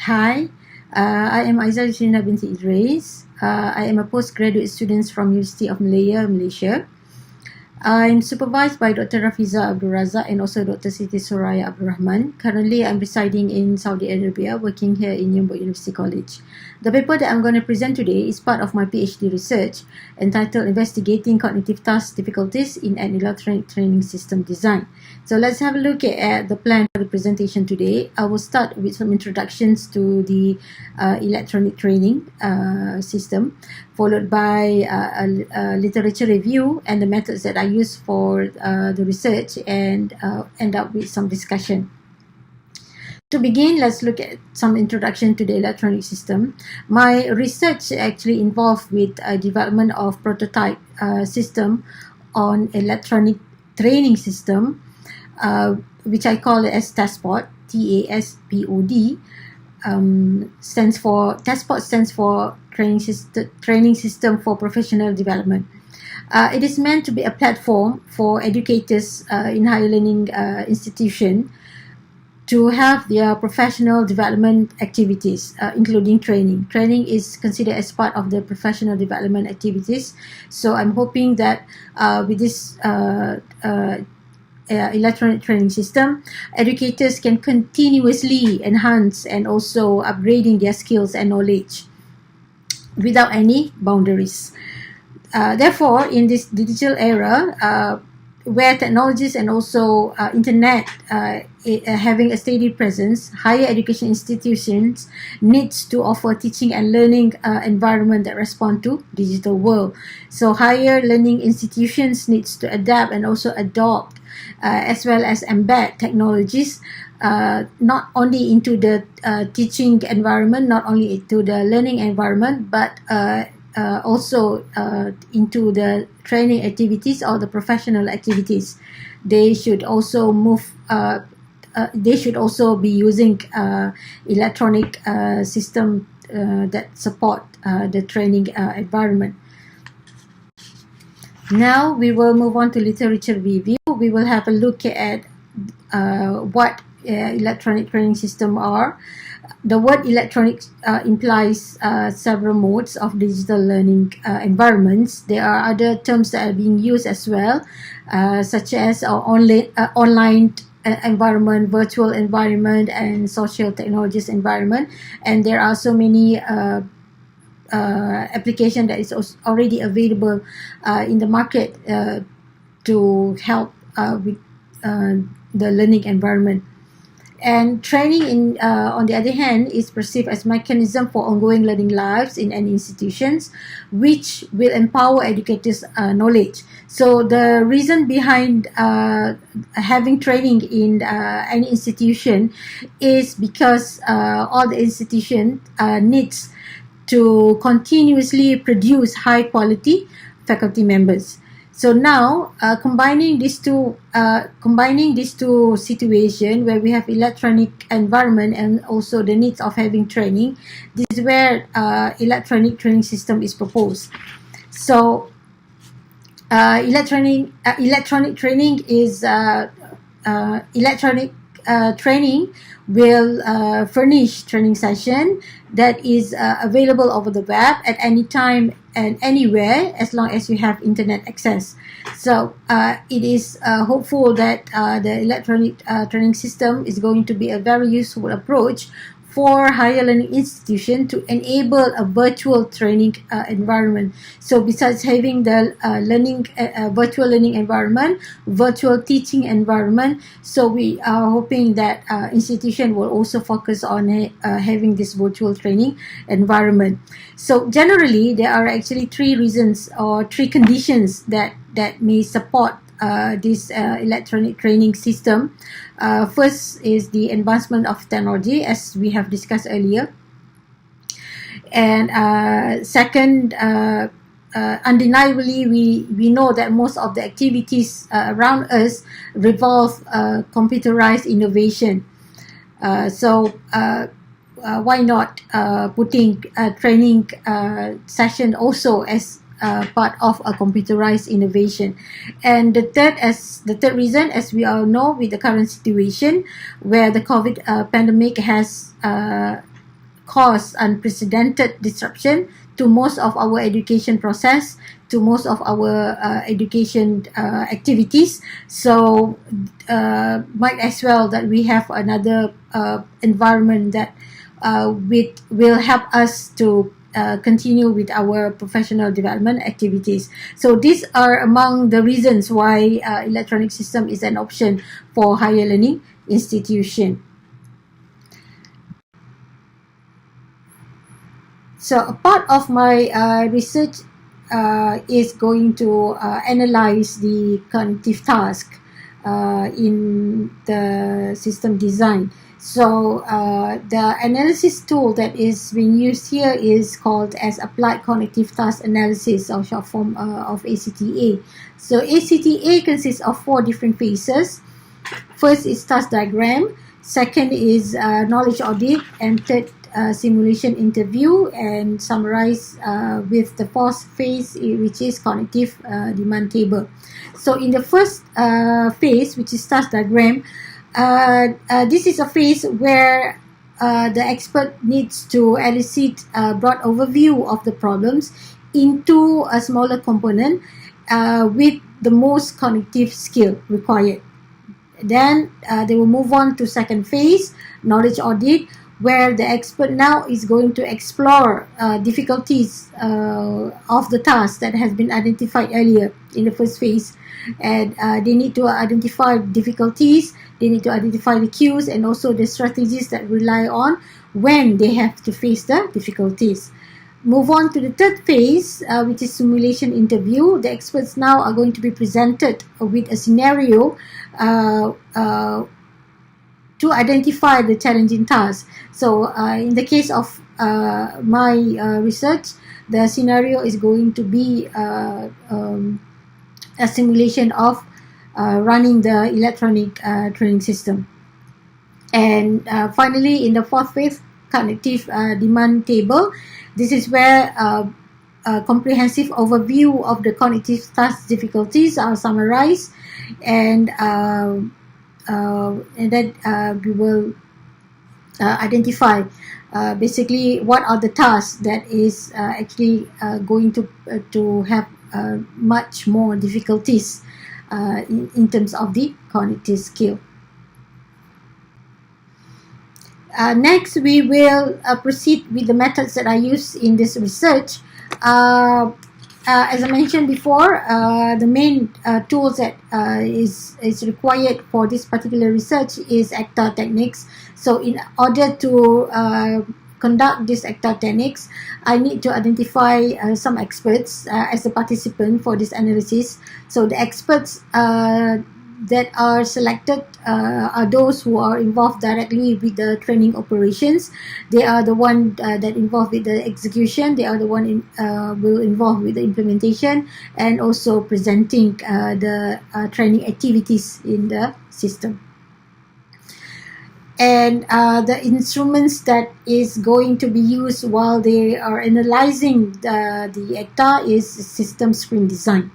Hi, I am AIzal Yusrina binti Idris. I am a postgraduate student from University of Malaya, Malaysia. I'm supervised by Dr. Rafiza Abdul Razak and also Dr. Siti Soraya Abdul Rahman. Currently, I'm residing in Saudi Arabia, working here in Yanbu University College. The paper that I'm going to present today is part of my PhD research entitled Investigating Cognitive Task Difficulties in an Electronic Training System Design. So let's have a look at the plan for the presentation today. I will start with some introductions to the electronic training system, followed by a literature review and the methods that I use for the research, and end up with some discussion. To begin, let's look at some introduction to the electronic system. My research actually involved with development of prototype system on electronic training system, which I call it as TASPOD, TASPOD. TASPOD stands for Training System for Professional Development. It is meant to be a platform for educators in higher learning institution to have their professional development activities, including training. Training is considered as part of the professional development activities. So I'm hoping that with this electronic training system, educators can continuously enhance and also upgrading their skills and knowledge without any boundaries. Therefore, in this digital era, where technologies and also internet having a steady presence, higher education institutions needs to offer teaching and learning environment that respond to digital world. So higher learning institutions needs to adapt and also adopt as well as embed technologies not only into the teaching environment, not only into the learning environment, but also into the training activities or the professional activities. They should also they should also be using electronic system that support the training environment. Now we will move on to literature review. We will have a look at what electronic training system are. The word electronic implies several modes of digital learning environments. There are other terms that are being used as well, such as online environment, virtual environment, and social technologies environment. And there are so many application that is already available in the market to help with the learning environment. And training, on the other hand, is perceived as mechanism for ongoing learning lives in any institutions, which will empower educators' knowledge. So the reason behind having training in any institution is because all the institution needs to continuously produce high quality faculty members. So now, combining these two situations where we have electronic environment and also the needs of having training, this is where electronic training system is proposed. So electronic training is training will furnish training session that is available over the web at any time and anywhere as long as you have internet access. So it is hopeful that the electronic training system is going to be a very useful approach for higher learning institution to enable a virtual training environment. So besides having the virtual learning environment, virtual teaching environment, so we are hoping that institution will also focus on having this virtual training environment. So generally, there are actually three reasons or three conditions that may support this electronic training system. First is the advancement of technology, as we have discussed earlier. And second, undeniably, we know that most of the activities around us revolve computerized innovation. So why not putting a training session also as part of a computerized innovation? And the third reason, as we all know, with the current situation where the COVID pandemic has cause unprecedented disruption to most of our education process, to most of our education activities. So might as well that we have another environment that will help us to continue with our professional development activities. So these are among the reasons why electronic system is an option for higher learning institution. So a part of my research is going to analyze the cognitive task in the system design. So the analysis tool that is being used here is called as Applied Cognitive Task Analysis, or short form of ACTA. So ACTA consists of 4 different phases. First is task diagram, second is knowledge audit, and third simulation interview, and summarize with the 4th phase, which is cognitive demand table. So in the first phase, which is task diagram, this is a phase where the expert needs to elicit a broad overview of the problems into a smaller component with the most cognitive skill required. Then they will move on to second phase, knowledge audit, where the expert now is going to explore difficulties of the task that has been identified earlier in the first phase. And they need to identify difficulties, they need to identify the cues, and also the strategies that rely on when they have to face the difficulties. Move on to the third phase, which is simulation interview. The experts now are going to be presented with a scenario to identify the challenging task. So in the case of my research, the scenario is going to be a simulation of running the electronic training system. And finally, in the 4th phase, cognitive demand table, this is where a comprehensive overview of the cognitive task difficulties are summarized, and then we will identify basically what are the tasks that is actually going to have much more difficulties in terms of the cognitive skill. Next, we will proceed with the methods that I use in this research. As I mentioned before, the main tools that is required for this particular research is ACTA techniques. So in order to conduct this ACTA techniques, I need to identify some experts as a participant for this analysis. So the experts that are selected are those who are involved directly with the training operations. They are the one that involved with the execution. They are the one will involve with the implementation, and also presenting the training activities in the system. And the instruments that is going to be used while they are analyzing the ACTA is system screen design.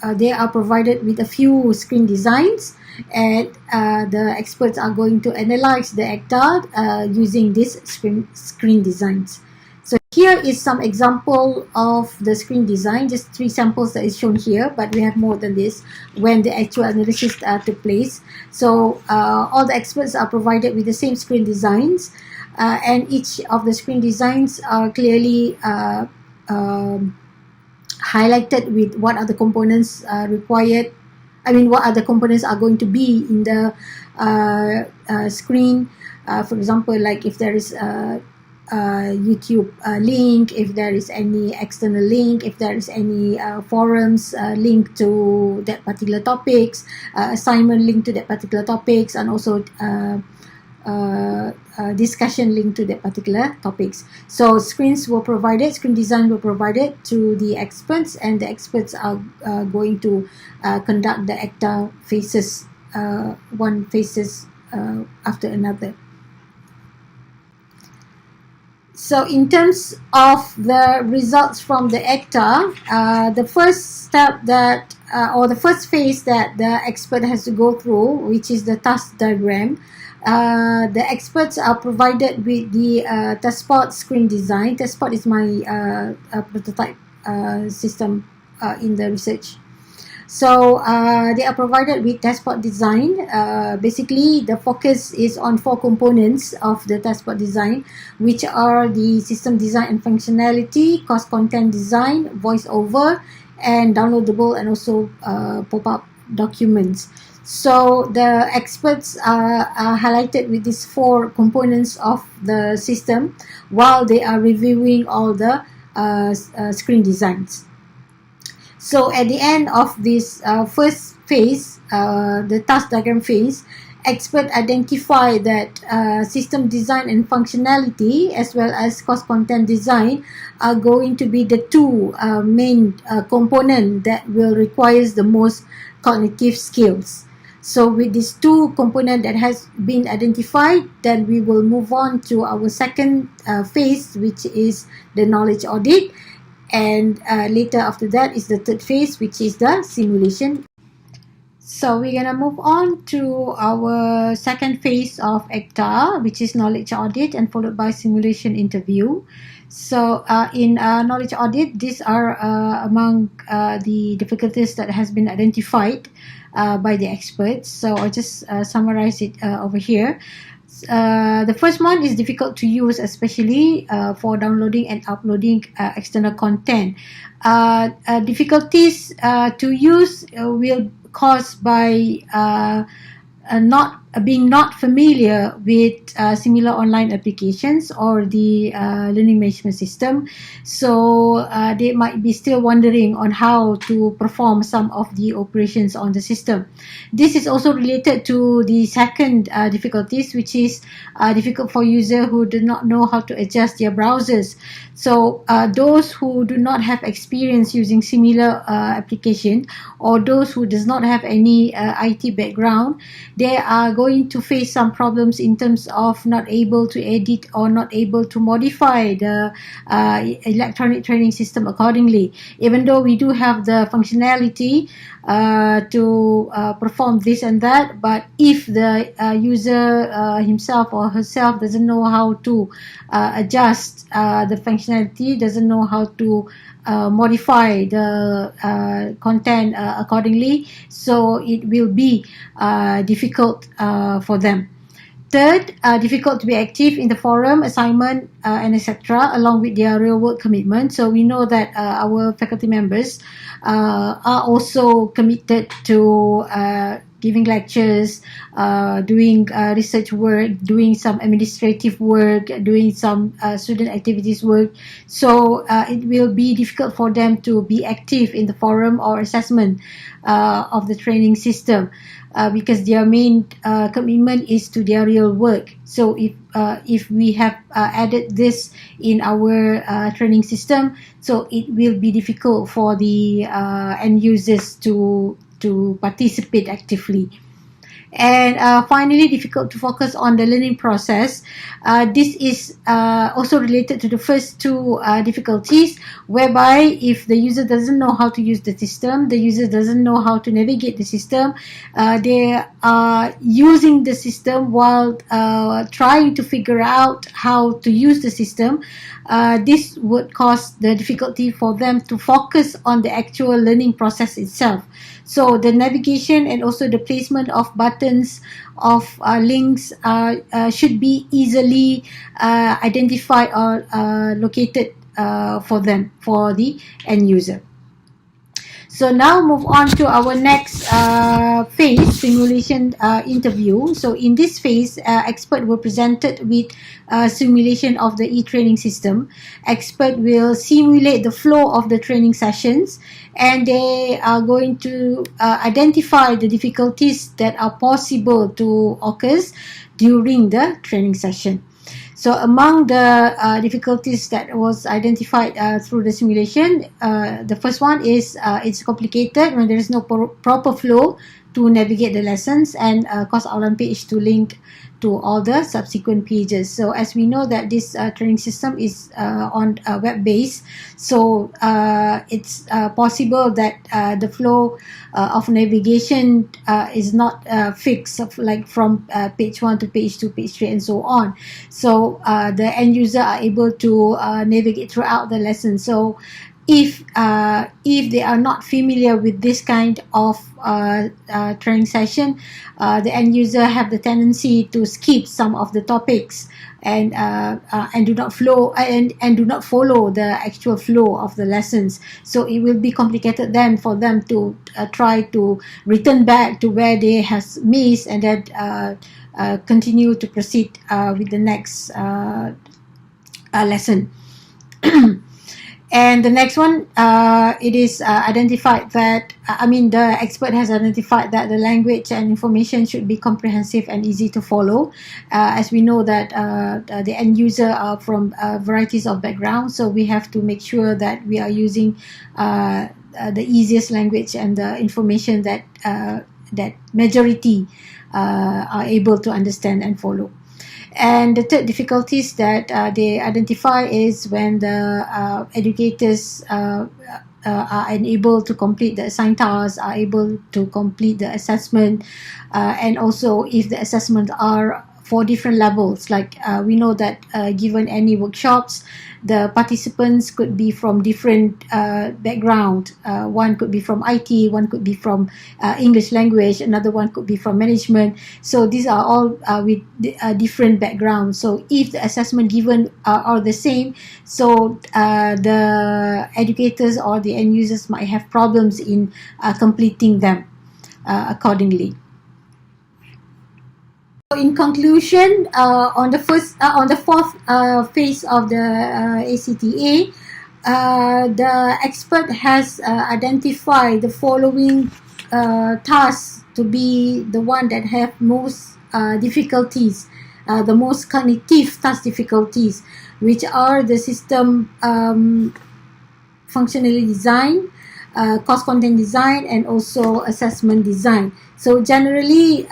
They are provided with a few screen designs, and the experts are going to analyze the ACTA using these screen designs. So here is some example of the screen design, just 3 samples that is shown here, but we have more than this when the actual analysis took place. So all the experts are provided with the same screen designs, and each of the screen designs are clearly highlighted with what are the components required. I mean, what are the components are going to be in the screen. For example, like if there is a YouTube link, if there is any external link, if there is any forums linked to that particular topics, assignment linked to that particular topics, and also discussion linked to that particular topics. So screens were provided, screen design were provided to the experts, and the experts are going to conduct the ACTA phases, one phases after another. So in terms of the results from the ACTA, the first step that or the first phase that the expert has to go through, which is the task diagram, The experts are provided with the testpot screen design. Testpot is my prototype system in the research. So they are provided with testpot design. Basically, the focus is on 4 components of the testpot design, which are the system design and functionality, course content design, voiceover, and downloadable and also pop-up documents. So the experts are highlighted with these 4 components of the system while they are reviewing all the screen designs. So at the end of this first phase, the task diagram phase, experts identify that system design and functionality as well as course content design are going to be the 2 main components that will require the most cognitive skills. So with these 2 components that has been identified, then we will move on to our second phase, which is the knowledge audit. And later after that is the third phase, which is the simulation. So we're gonna move on to our second phase of ACTA, which is knowledge audit, and followed by simulation interview. So in knowledge audit, these are among the difficulties that has been identified by the experts. So I'll just summarize it over here. The first one is difficult to use, especially for downloading and uploading external content. Difficulties to use will caused by not familiar with similar online applications or the learning management system. So they might be still wondering on how to perform some of the operations on the system. This is also related to the second difficulties, which is difficult for users who do not know how to adjust their browsers. So those who do not have experience using similar application, or those who does not have any IT background, they are going to face some problems in terms of not able to edit or not able to modify the electronic training system accordingly. Even though we do have the functionality to perform this and that, but if the user himself or herself doesn't know how to adjust the functionality, doesn't know how to modify the content accordingly, so it will be difficult for them. Third, difficult to be active in the forum, assignment, and etc., along with their real work commitment. So we know that our faculty members are also committed to giving lectures, doing research work, doing some administrative work, doing some student activities work. So it will be difficult for them to be active in the forum or assessment of the training system. Because their main commitment is to their real work. So if we have added this in our training system, so it will be difficult for the end users to participate actively. And finally, difficult to focus on the learning process. This is also related to the first 2 difficulties, whereby if the user doesn't know how to use the system, the user doesn't know how to navigate the system, they are using the system while trying to figure out how to use the system. This would cause the difficulty for them to focus on the actual learning process itself. So the navigation and also the placement of buttons, of links should be easily identified or located for them, for the end user. So now move on to our next phase, simulation interview. So in this phase, expert were presented with simulation of the e-training system. Expert will simulate the flow of the training sessions, and they are going to identify the difficulties that are possible to occur during the training session. So among the difficulties that was identified through the simulation, the first one is it's complicated when there is no proper flow to navigate the lessons, and course outline page to link to all the subsequent pages. So as we know that this training system is on web based, so it's possible that the flow of navigation is not fixed, like from page 1 to page 2, page 3, and so on. So the end user are able to navigate throughout the lesson. So if they are not familiar with this kind of training session, the end user have the tendency to skip some of the topics and do not do not follow the actual flow of the lessons. So it will be complicated then for them to try to return back to where they has missed, and then continue to proceed with the next lesson. And the next one, it is identified that, the expert has identified that the language and information should be comprehensive and easy to follow. As we know that the end user are from varieties of backgrounds, so we have to make sure that we are using the easiest language and the information that majority are able to understand and follow. And the third difficulties that they identify is when the educators are unable to complete the assigned tasks, are able to complete the assessment, and also if the assessments are for different levels. Like we know that given any workshops, the participants could be from different background. One could be from IT, one could be from English language, another one could be from management. So these are all with different backgrounds. So if the assessment given are the same, so the educators or the end users might have problems in completing them accordingly. In conclusion, on the fourth phase of the ACTA, the expert has identified the following tasks to be the one that have most difficulties, the most cognitive task difficulties, which are the system functionally design, course content design, and also assessment design. So generally,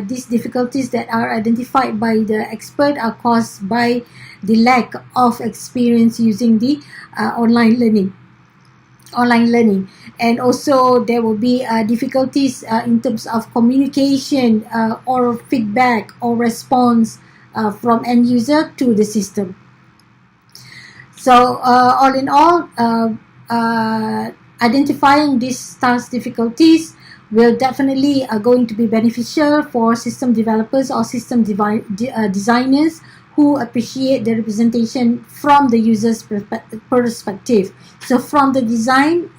these difficulties that are identified by the expert are caused by the lack of experience using the online learning. And also there will be difficulties in terms of communication or feedback or response from end user to the system. So all in all, identifying these task difficulties will definitely going to be beneficial for system developers or system designers who appreciate the representation from the user's perspective. So from the design,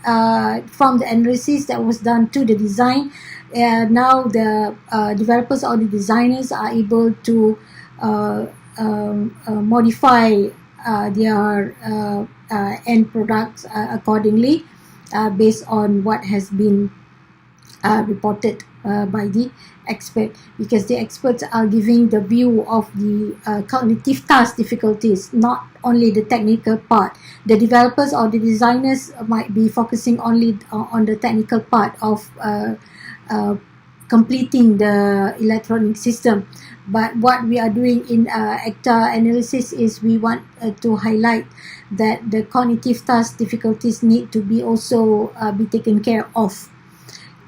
from the analysis that was done to the design, now the developers or the designers are able to modify their end products accordingly based on what has been reported by the expert, because the experts are giving the view of the cognitive task difficulties, not only the technical part. The developers or the designers might be focusing only on the technical part of completing the electronic system. But what we are doing in ACTA analysis is we want to highlight that the cognitive task difficulties need to be also be taken care of.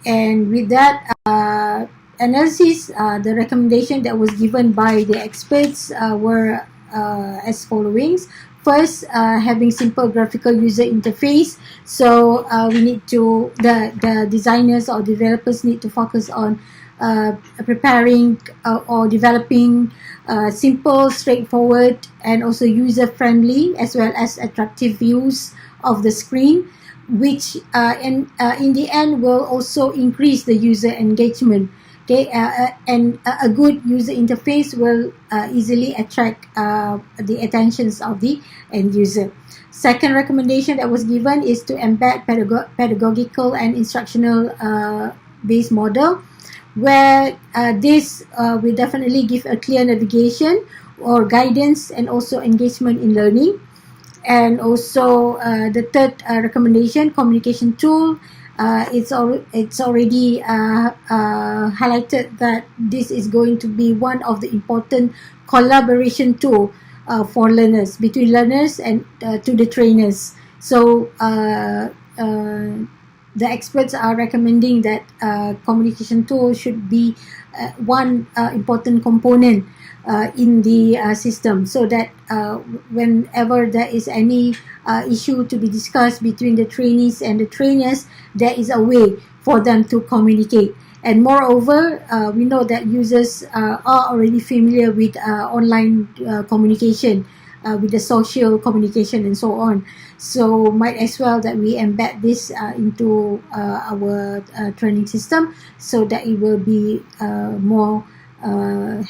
And with that analysis, the recommendation that was given by the experts were as following. First, having simple graphical user interface. So we need to, the designers or developers need to focus on preparing or developing simple, straightforward, and also user-friendly as well as attractive views of the screen, which in the end will also increase the user engagement. Okay, and a good user interface will easily attract the attentions of the end user. Second recommendation that was given is to embed pedagogical and instructional based model, where this will definitely give a clear navigation or guidance and also engagement in learning. And also the third recommendation, communication tool, it's already highlighted that this is going to be one of the important collaboration tool for learners, between learners and to the trainers. So the experts are recommending that communication tool should be one important component in the system, so that whenever there is any issue to be discussed between the trainees and the trainers, there is a way for them to communicate. And moreover, we know that users are already familiar with online communication, with the social communication and so on. So might as well that we embed this into our training system, so that it will be more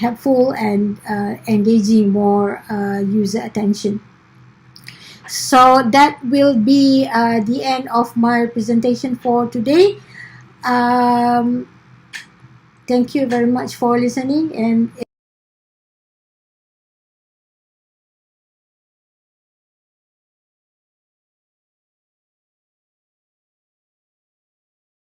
helpful and engaging more user attention. So that will be the end of my presentation for today. Thank you very much for listening, and